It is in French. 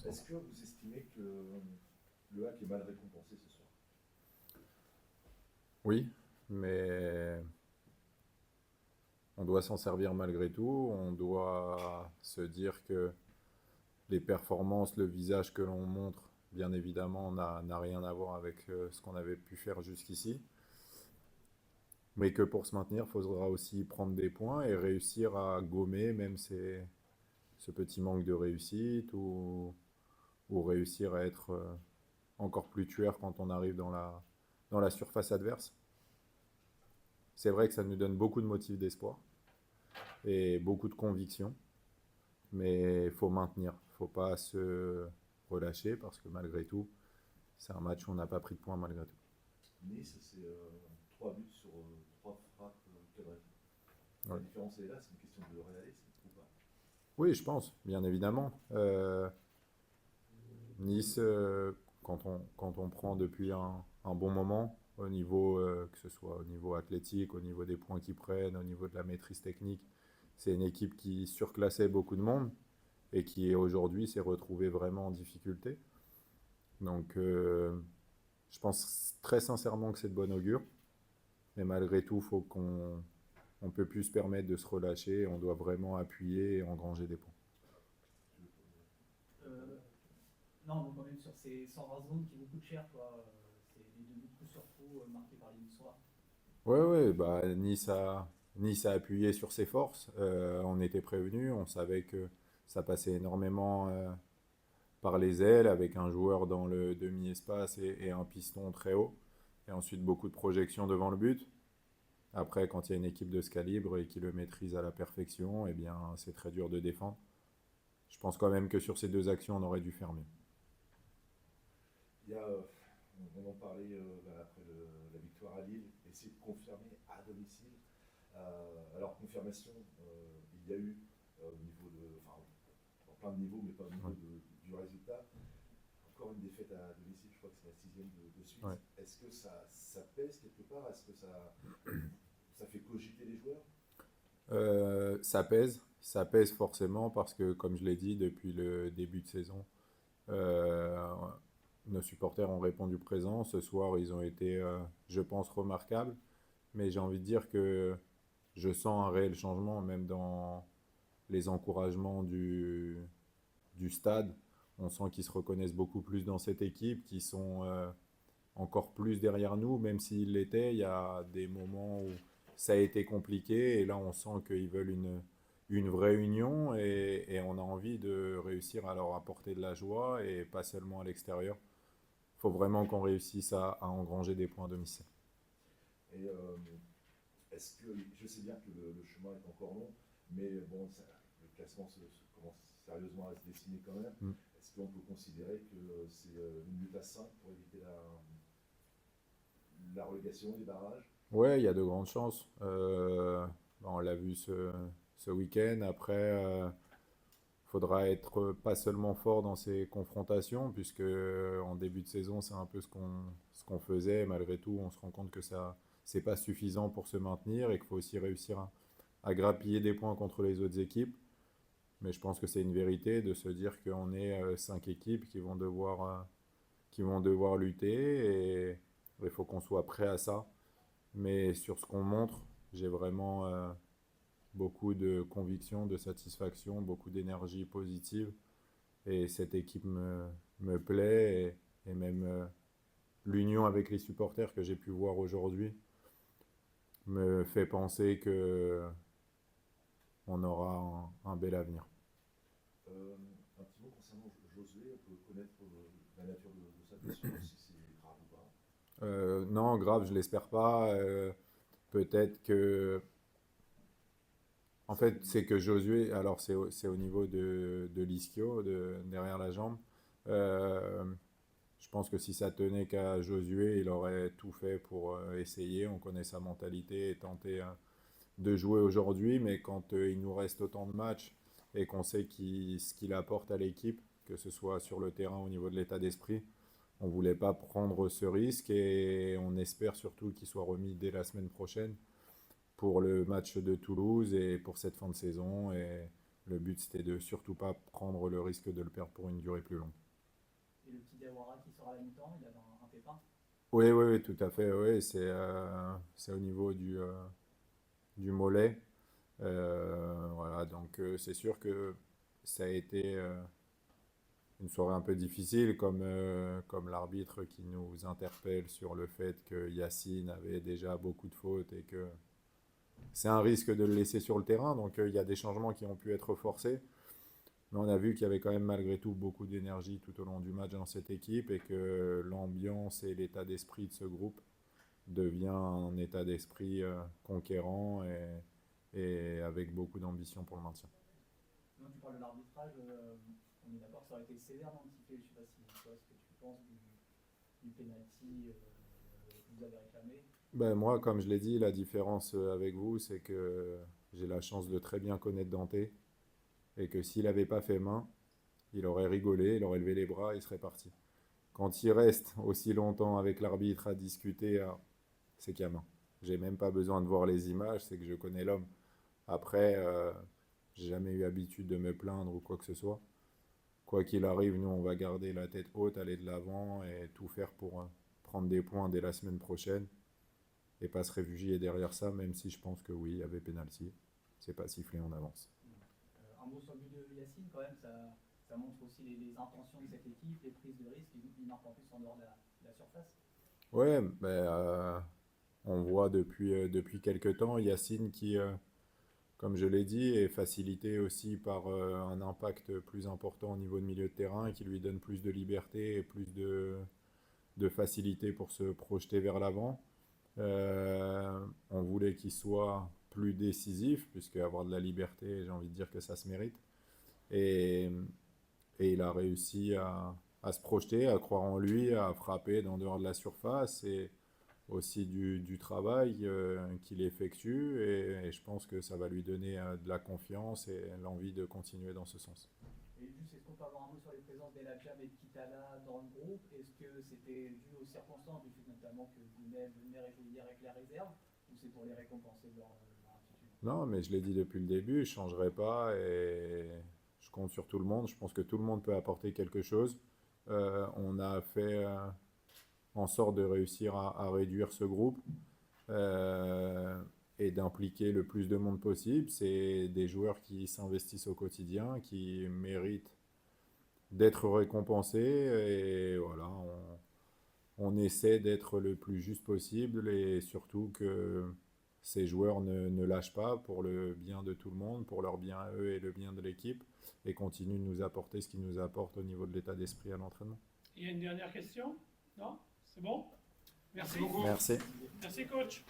Est-ce que vous estimez que le hack est mal récompensé ce soir? Oui, mais on doit s'en servir malgré tout. On doit se dire que les performances, le visage que l'on montre, bien évidemment, n'a rien à voir avec ce qu'on avait pu faire jusqu'ici. Mais que pour se maintenir, il faudra aussi prendre des points et réussir à gommer même ce petit manque de réussite ou réussir à être encore plus tueur quand on arrive dans la surface adverse. C'est vrai que ça nous donne beaucoup de motifs d'espoir et beaucoup de conviction, mais il faut maintenir. Il ne faut pas se relâcher parce que malgré tout, c'est un match où on n'a pas pris de points malgré tout. Nice, c'est 3 buts sur 3 frappes cadrées. La Ouais. différence est là, c'est une question de réalisme ou pas? Oui, je pense, bien évidemment. Nice, quand on prend depuis un bon moment, au niveau, que ce soit au niveau athlétique, au niveau des points qu'ils prennent, au niveau de la maîtrise technique, c'est une équipe qui surclassait beaucoup de monde et qui aujourd'hui s'est retrouvée vraiment en difficulté. Donc je pense très sincèrement que c'est de bon augure, mais malgré tout, il faut qu'on on peut plus se permettre de se relâcher, on doit vraiment appuyer et engranger des points. Euh, non, donc quand même sur ces 120 secondes qui vous coûtent cher, quoi. C'est les deux buts coup sur coup marqués par les Niçois. Ouais, ouais, bah, nice a appuyé sur ses forces. On était prévenu, on savait que ça passait énormément par les ailes avec un joueur dans le demi-espace et un piston très haut. Et ensuite beaucoup de projections devant le but. Après, quand il y a une équipe de ce calibre et qui le maîtrise à la perfection, eh bien, c'est très dur de défendre. Je pense quand même que sur ces deux actions, on aurait dû faire mieux. Il y a, on en parlait après la victoire à Lille, essayer de confirmer à domicile. Alors, confirmation, il y a eu au niveau de. Enfin, dans plein de niveaux, mais pas au niveau Ouais. du résultat. Encore une défaite à domicile, je crois que c'est la sixième de suite. Ouais. Est-ce que ça pèse quelque part? Est-ce que ça fait cogiter les joueurs? Ça pèse forcément parce que, comme je l'ai dit, depuis le début de saison, euh, nos supporters ont répondu présent. Ce soir, ils ont été, je pense, remarquables. Mais j'ai envie de dire que je sens un réel changement, même dans les encouragements du stade. On sent qu'ils se reconnaissent beaucoup plus dans cette équipe, qu'ils sont encore plus derrière nous, même s'ils l'étaient. Il y a des moments où ça a été compliqué, et là on sent qu'ils veulent une vraie union, et on a envie de réussir à leur apporter de la joie, et pas seulement à l'extérieur. Il faut vraiment qu'on réussisse à engranger des points à domicile. Et est-ce que, je sais bien que le chemin est encore long, mais bon, le classement commence sérieusement à se dessiner quand même. Mm. Est-ce qu'on peut considérer que c'est une lutte à 5 pour éviter la relégation, les barrages? Ouais, il y a de grandes chances. On l'a vu ce week-end. Après, faudra être pas seulement fort dans ces confrontations, puisque en début de saison, c'est un peu ce qu'on faisait. Malgré tout, on se rend compte que ça, c'est pas suffisant pour se maintenir et qu'il faut aussi réussir à grappiller des points contre les autres équipes. Mais je pense que c'est une vérité de se dire qu'on est 5 équipes qui vont devoir lutter, et il faut qu'on soit prêt à ça. Mais sur ce qu'on montre, j'ai vraiment beaucoup de conviction, de satisfaction, beaucoup d'énergie positive. Et cette équipe me plaît. Et même l'union avec les supporters que j'ai pu voir aujourd'hui me fait penser que on aura un bel avenir. Un petit mot concernant Josué, on peut connaître la nature de sa blessure, si c'est grave ou pas. Non, grave, je l'espère pas. Peut-être que. En Ça fait, fait c'est que Josué, alors c'est au niveau de l'ischio, derrière la jambe. Euh, je pense que si ça tenait qu'à Josué, il aurait tout fait pour essayer. On connaît sa mentalité et tenter de jouer aujourd'hui. Mais quand il nous reste autant de matchs et qu'on sait ce qu'il apporte à l'équipe, que ce soit sur le terrain au niveau de l'état d'esprit, on ne voulait pas prendre ce risque, et on espère surtout qu'il soit remis dès la semaine prochaine pour le match de Toulouse et pour cette fin de saison, et le but c'était de surtout pas prendre le risque de le perdre pour une durée plus longue. Et le petit Diawara qui sort à la mi-temps, il avait un pépin. Oui, oui, oui, tout à fait. Oui, c'est au niveau du mollet. Voilà, donc c'est sûr que ça a été une soirée un peu difficile, comme l'arbitre qui nous interpelle sur le fait que Yacine avait déjà beaucoup de fautes et que c'est un risque de le laisser sur le terrain. Donc il y a des changements qui ont pu être forcés. Mais on a vu qu'il y avait quand même malgré tout beaucoup d'énergie tout au long du match dans cette équipe et que l'ambiance et l'état d'esprit de ce groupe devient un état d'esprit conquérant et avec beaucoup d'ambition pour le maintien. Quand tu parles de l'arbitrage, on est d'accord que ça aurait été sévère dans le sifflet. Je ne sais pas si toi, ce que tu penses du penalty que vous avez réclamé. Ben moi, comme je l'ai dit, la différence avec vous, c'est que j'ai la chance de très bien connaître Dante et que s'il n'avait pas fait main, il aurait rigolé, il aurait levé les bras, il serait parti. Quand il reste aussi longtemps avec l'arbitre à discuter, c'est qu'il y a main. J'ai même pas besoin de voir les images, c'est que je connais l'homme. Après, j'ai jamais eu habitude de me plaindre ou quoi que ce soit. Quoi qu'il arrive, nous on va garder la tête haute, aller de l'avant et tout faire pour prendre des points dès la semaine prochaine et pas se réfugier derrière ça, même si je pense que oui, il y avait pénalty. C'est pas sifflé, on avance. Un mot sur le but de Yacine, quand même, ça montre aussi les intentions de cette équipe, les prises de risque. Il marque en plus en dehors de la surface. Ouais, on voit depuis quelques temps Yacine qui, comme je l'ai dit, est facilité aussi par un impact plus important au niveau de milieu de terrain qui lui donne plus de liberté et plus de facilité pour se projeter vers l'avant. On voulait qu'il soit plus décisif, puisque avoir de la liberté, j'ai envie de dire que ça se mérite. Et, et il a réussi à se projeter, à croire en lui, à frapper d'en dehors de la surface et aussi du travail qu'il effectue. Et je pense que ça va lui donner de la confiance et l'envie de continuer dans ce sens. Et juste, est-ce qu'on peut avoir un mot sur les présences d'Eladjam et de Kitala dans le groupe? Est-ce que c'était dû aux circonstances, du fait notamment que Gounet venait jouer hier avec la réserve, ou c'est pour les récompenser de leur attitude? Non, mais je l'ai dit depuis le début, je ne changerai pas et je compte sur tout le monde. Je pense que tout le monde peut apporter quelque chose. On a fait en sorte de réussir à réduire ce groupe et d'impliquer le plus de monde possible. C'est des joueurs qui s'investissent au quotidien, qui méritent d'être récompensés et voilà, on essaie d'être le plus juste possible et surtout que ces joueurs ne lâchent pas pour le bien de tout le monde, pour leur bien à eux et le bien de l'équipe et continuent de nous apporter ce qu'ils nous apportent au niveau de l'état d'esprit à l'entraînement. Il y a une dernière question? Non? C'est bon? Merci beaucoup. Merci. Merci coach.